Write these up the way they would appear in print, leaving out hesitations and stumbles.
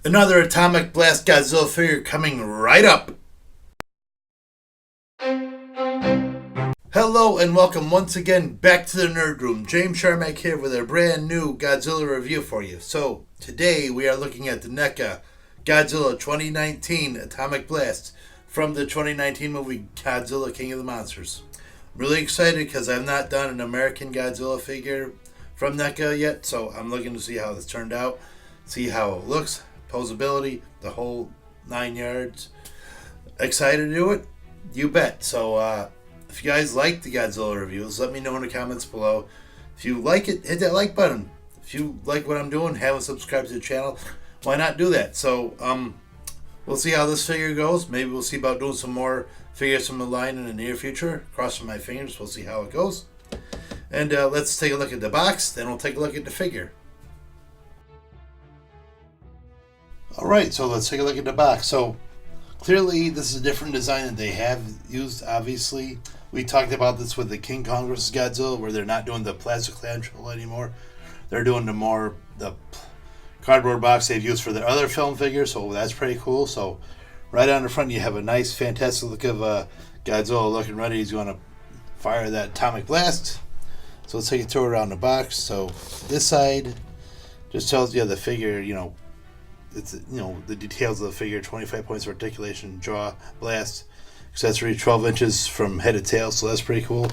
Another Atomic Blast Godzilla figure coming right up. Hello and welcome once again back to the Nerd Room. James Sharmack here with a brand new Godzilla review for you. So today we are looking at the Neca Godzilla 2019 Atomic Blast from the 2019 movie Godzilla King of the Monsters. I'm really excited because I've not done an American Godzilla figure from Neca yet, so I'm looking to see how this turned out, see how it looks, posability, the whole 9 yards. Excited to do it? You bet. So if you guys like the Godzilla reviews, let me know in the comments below. If you like it, hit that like button. If you like what I'm doing, haven't subscribed to the channel, why not do that? So we'll see how this figure goes. Maybe we'll see about doing some more figures from the line in the near future. Crossing my fingers, we'll see how it goes. And let's take a look at the box, then we'll take a look at the figure. Alright, so let's take a look at the box. So clearly this is a different design that they have used, obviously. We talked about this with the King Kong vs. Godzilla, where they're not doing the plastic clamshell anymore. They're doing the cardboard box they've used for their other film figures, so that's pretty cool. So right on the front you have a nice, fantastic look of Godzilla looking ready. He's going to fire that atomic blast. So let's take a tour around the box. So this side just tells you the figure, it's the details of the figure: 25 points of articulation, jaw, blast, accessory 12 inches from head to tail, so that's pretty cool.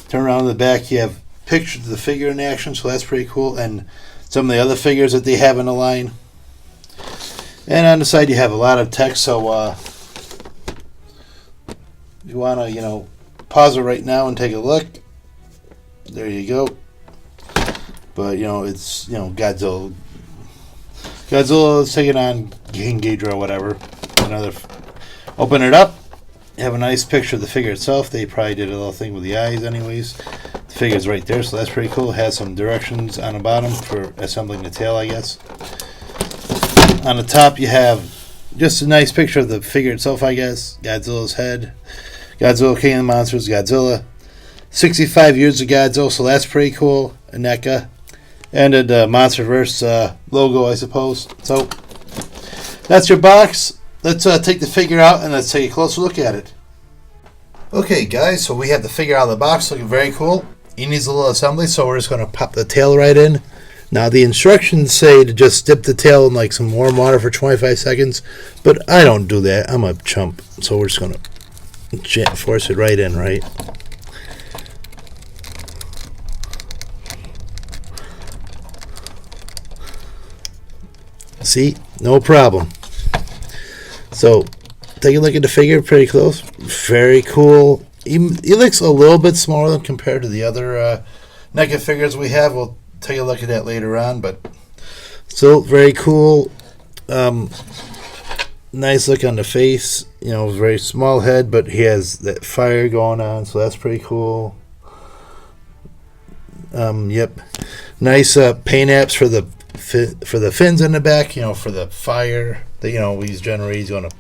Turn around in the back, you have pictures of the figure in action, so that's pretty cool, and some of the other figures that they have in the line. And on the side you have a lot of text, so if you want to pause it right now and take a look, there you go. But it's Godzilla is taking on King Ghidorah or whatever. Open it up. You have a nice picture of the figure itself. They probably did a little thing with the eyes anyways. The figure's right there, so that's pretty cool. It has some directions on the bottom for assembling the tail, I guess. On the top you have just a nice picture of the figure itself, I guess. Godzilla's head. Godzilla King of the Monsters, Godzilla. 65 years of Godzilla, so that's pretty cool. A NECA. And the Monsterverse logo, I suppose. So that's your box. Let's take the figure out and let's take a closer look at it. Okay, guys, so we have the figure out of the box, looking very cool. He needs a little assembly, so we're just going to pop the tail right in. Now, the instructions say to just dip the tail in like some warm water for 25 seconds, but I don't do that. I'm a chump, so we're just going to force it right in, right? See? No problem. So, take a look at the figure pretty close. Very cool. He looks a little bit smaller than compared to the other NECA figures we have. We'll take a look at that later on, but still very cool. Nice look on the face. Very small head, but he has that fire going on, so that's pretty cool. Yep. Nice paint apps for the fins in the back, for the fire. He's generally going to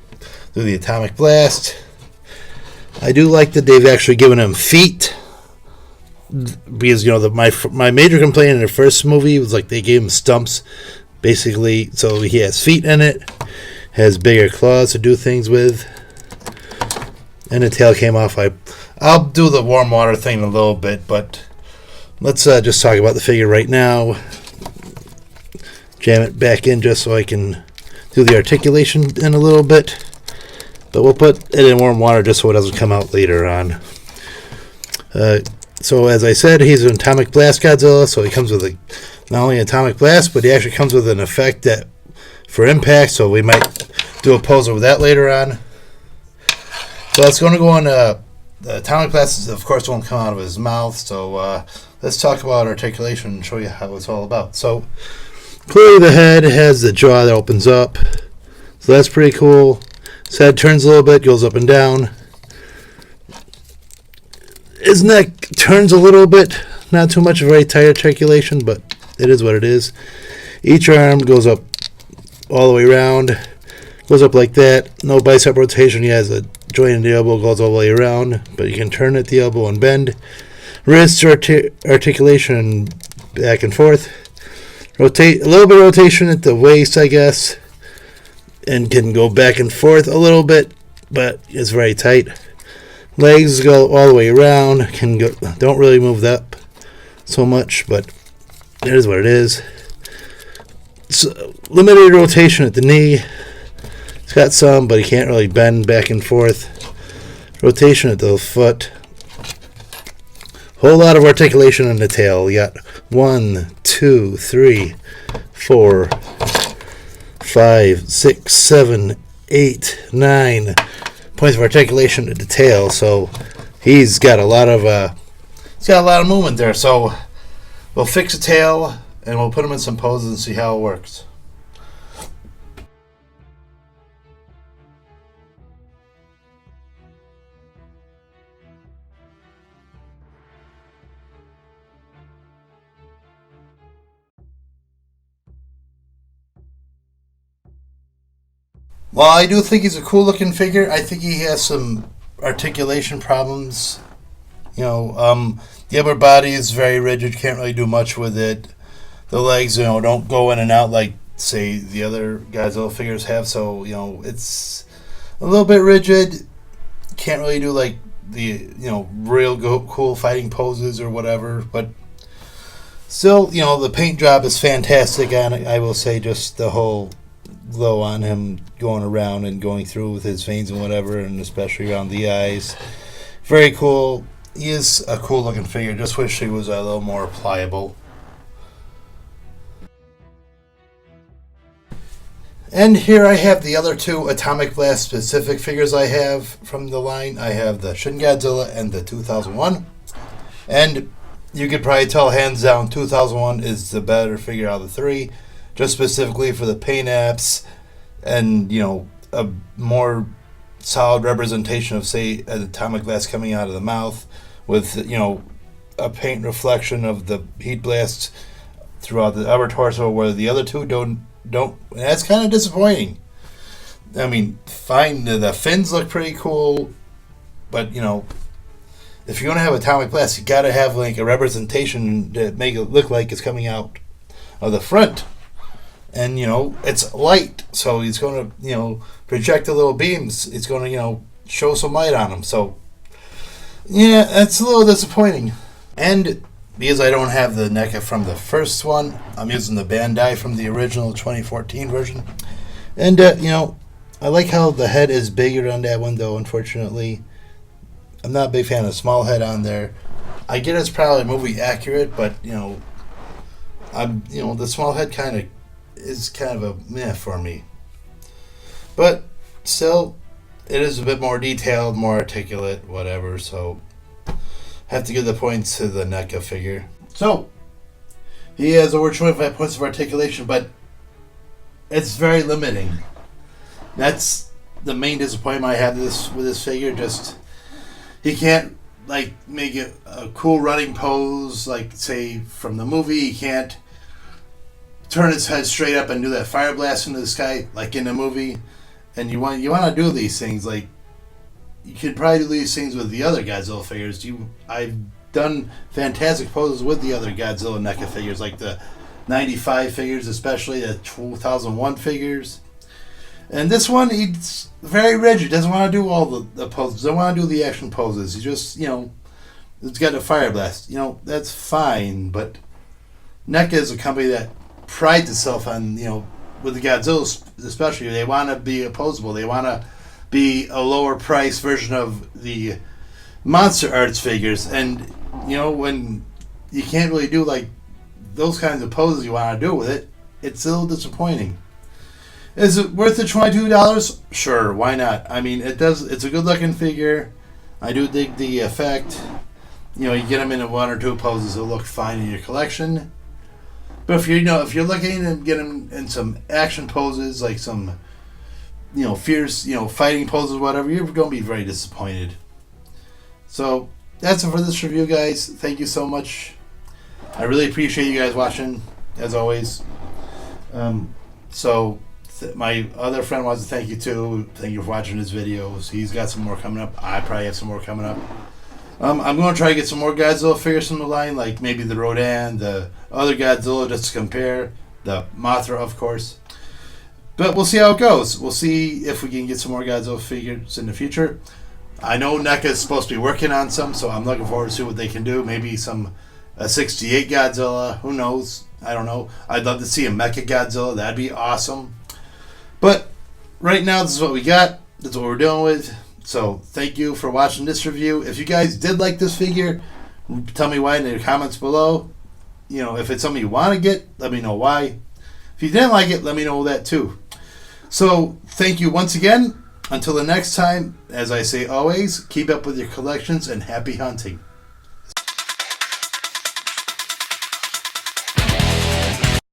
do the atomic blast. I do like that they've actually given him feet, because my major complaint in the first movie was like they gave him stumps, basically. So he has feet in it, has bigger claws to do things with, and the tail came off. I'll do the warm water thing in a little bit, but let's just talk about the figure right now. Jam it back in just so I can do the articulation in a little bit, but we'll put it in warm water just so it doesn't come out later on. So as I said, he's an Atomic Blast Godzilla, so he comes with not only an Atomic Blast, but he actually comes with an effect that for impact, so we might do a pose with that later on. So that's going to go on the Atomic Blast, of course, won't come out of his mouth, so let's talk about articulation and show you how it's all about. So clearly the head has the jaw that opens up, so that's pretty cool. His head turns a little bit, goes up and down. His neck turns a little bit, not too much, very tight articulation, but it is what it is. Each arm goes up all the way around, goes up like that. No bicep rotation. He has a joint in the elbow, goes all the way around, but you can turn at the elbow and bend. Wrist articulation back and forth. Rotate a little bit of rotation at the waist, I guess. and can go back and forth a little bit, but it's very tight. Legs go all the way around. Don't really move up so much, but it is what it is. So, limited rotation at the knee. It's got some, but he can't really bend back and forth. Rotation at the foot. Whole lot of articulation in the tail. You got 1, 2, 3, 4, 5, 6, 7, 8, 9 points of articulation at the tail. So he's got a lot of movement there. So we'll fix the tail and we'll put him in some poses and see how it works. Well, I do think he's a cool looking figure. I think he has some articulation problems. The upper body is very rigid, can't really do much with it. The legs, don't go in and out like, say, the other Godzilla figures have. So, it's a little bit rigid. Can't really do like the, real cool fighting poses or whatever. But still, the paint job is fantastic on it. I will say just the whole glow on him going around and going through with his veins and whatever, and especially around the eyes. Very cool. He is a cool looking figure. Just wish he was a little more pliable. And here I have the other two Atomic Blast specific figures I have from the line. I have the Shin Godzilla and the 2001. And you could probably tell hands down 2001 is the better figure out of the three. Just specifically for the paint apps and, a more solid representation of, say, an atomic blast coming out of the mouth with, a paint reflection of the heat blast throughout the upper torso, where the other two don't. That's kind of disappointing. I mean, fine, the fins look pretty cool, but, if you're going to have atomic blast, you got to have, like, a representation to make it look like it's coming out of the front. And, it's light, so he's going to, project the little beams. It's going to, show some light on him. So, yeah, that's a little disappointing. And because I don't have the NECA from the first one, I'm using the Bandai from the original 2014 version. And, I like how the head is bigger on that one, though, unfortunately. I'm not a big fan of small head on there. I get it's probably movie accurate, but, the small head is kind of a meh for me. But still, it is a bit more detailed, more articulate, whatever, so have to give the points to the NECA figure. So, he has over 25 points of articulation, but it's very limiting. That's the main disappointment I have with this figure. Just, he can't, make it a cool running pose, like, say, from the movie. He can't turn his head straight up and do that fire blast into the sky like in the movie. And you want to do these things, like, you could probably do these things with the other Godzilla figures. I've done fantastic poses with the other Godzilla NECA figures, like the 95 figures, especially the 2001 figures. And this one, he's very rigid. Doesn't want to do all the poses. Doesn't want to do the action poses. He just, it's got a fire blast. That's fine. But NECA is a company that prides itself on, with the Godzillas especially, they want to be opposable. They want to be a lower price version of the Monster Arts figures. And, when you can't really do, like, those kinds of poses you want to do with it, it's a little disappointing. Is it worth the $22? Sure, why not? I mean, it's a good looking figure. I do dig the effect. You get them in one or two poses, it'll look fine in your collection. But if you're looking to get them in some action poses, like some, fierce, fighting poses, whatever, you're going to be very disappointed. So that's it for this review, guys. Thank you so much. I really appreciate you guys watching, as always. My other friend wants to thank you too. Thank you for watching his videos. He's got some more coming up. I probably have some more coming up. I'm going to try to get some more Godzilla figures from the line, like maybe the Rodan, the other Godzilla, just to compare. The Mothra, of course. But we'll see how it goes. We'll see if we can get some more Godzilla figures in the future. I know NECA is supposed to be working on some, so I'm looking forward to see what they can do. Maybe a 68 Godzilla. Who knows? I don't know. I'd love to see a Mecha Godzilla. That'd be awesome. But right now, this is what we got. That's what we're dealing with. So thank you for watching this review. If you guys did like this figure, tell me why in the comments below. You know, if it's something you want to get, let me know why. If you didn't like it, let me know that too. So thank you once again. Until the next time, as I say always, keep up with your collections and happy hunting.